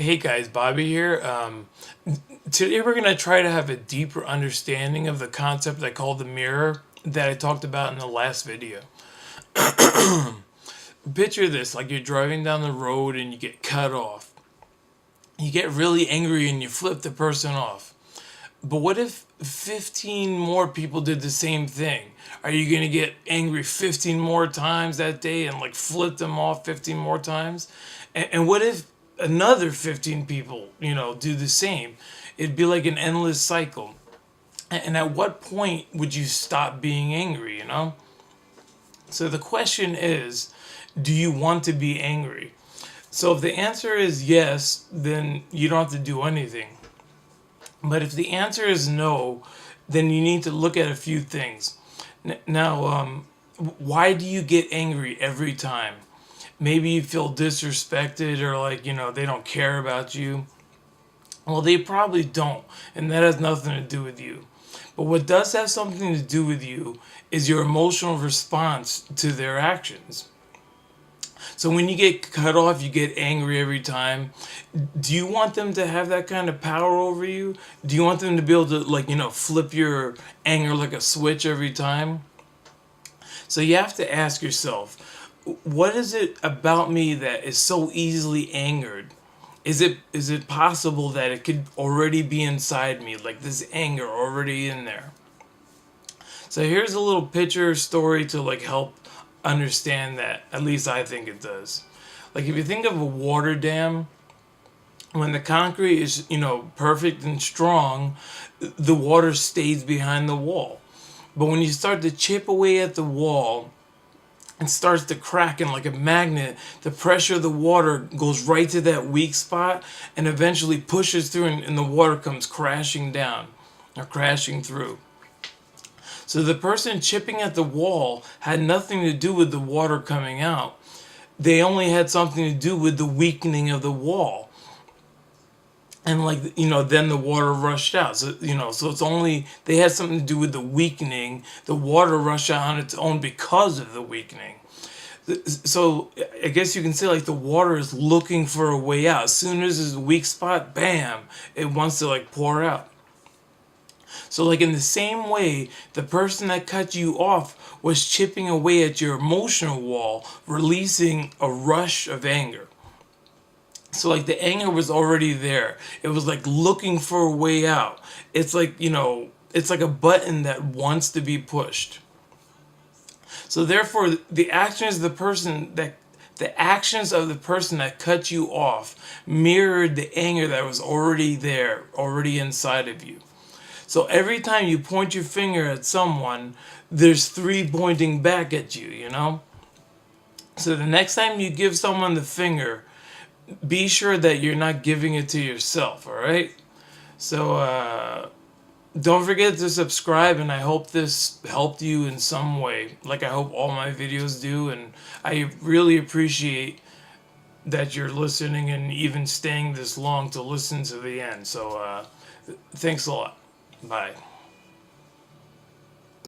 Hey guys, Bobby here. Today we're going to try to have a deeper understanding of the concept I call the mirror that I talked about in the last video. Picture this, like you're driving down the road and you get cut off. You get really angry and you flip the person off. But what if 15 more people did the same thing? Are you going to get angry 15 more times that day and like flip them off 15 more times? And what if another 15 people, do the same? It'd be like an endless cycle. And at what point would you stop being angry? So the question is, do you want to be angry? So if the answer is yes, then you don't have to do anything. But if the answer is no, then you need to look at a few things. Now, why do you get angry every time? Maybe you feel disrespected or like, they don't care about you. Well, they probably don't, and that has nothing to do with you. But what does have something to do with you is your emotional response to their actions. So when you get cut off, you get angry every time. Do you want them to have that kind of power over you? Do you want them to be able to, like, flip your anger like a switch every time? So you have to ask yourself, what is it about me that is so easily angered? Is it possible that it could already be inside me, like this anger already in there? So here's a little picture story to like help understand that. At least I think it does. Like if you think of a water dam, when the concrete is, perfect and strong, the water stays behind the wall. But when you start to chip away at the wall, it starts to crack, and like a magnet, the pressure of the water goes right to that weak spot and eventually pushes through, and the water comes crashing down or crashing through. So the person chipping at the wall had nothing to do with the water coming out. They only had something to do with the weakening of the wall. And then the water rushed out. So it's only, they had something to do with the weakening. The water rushed out on its own because of the weakening. So I guess you can say like the water is looking for a way out. As soon as there's a weak spot, bam, it wants to like pour out. So like in the same way, the person that cut you off was chipping away at your emotional wall, releasing a rush of anger. So like the anger was already there. It was like looking for a way out. It's like, it's like a button that wants to be pushed. So therefore the actions of the person that cut you off mirrored the anger that was already there, already inside of you. So every time you point your finger at someone, there's three pointing back at you. So the next time you give someone the finger, be sure that you're not giving it to yourself, all right? So don't forget to subscribe, and I hope this helped you in some way, like I hope all my videos do, and I really appreciate that you're listening and even staying this long to listen to the end. So thanks a lot. Bye.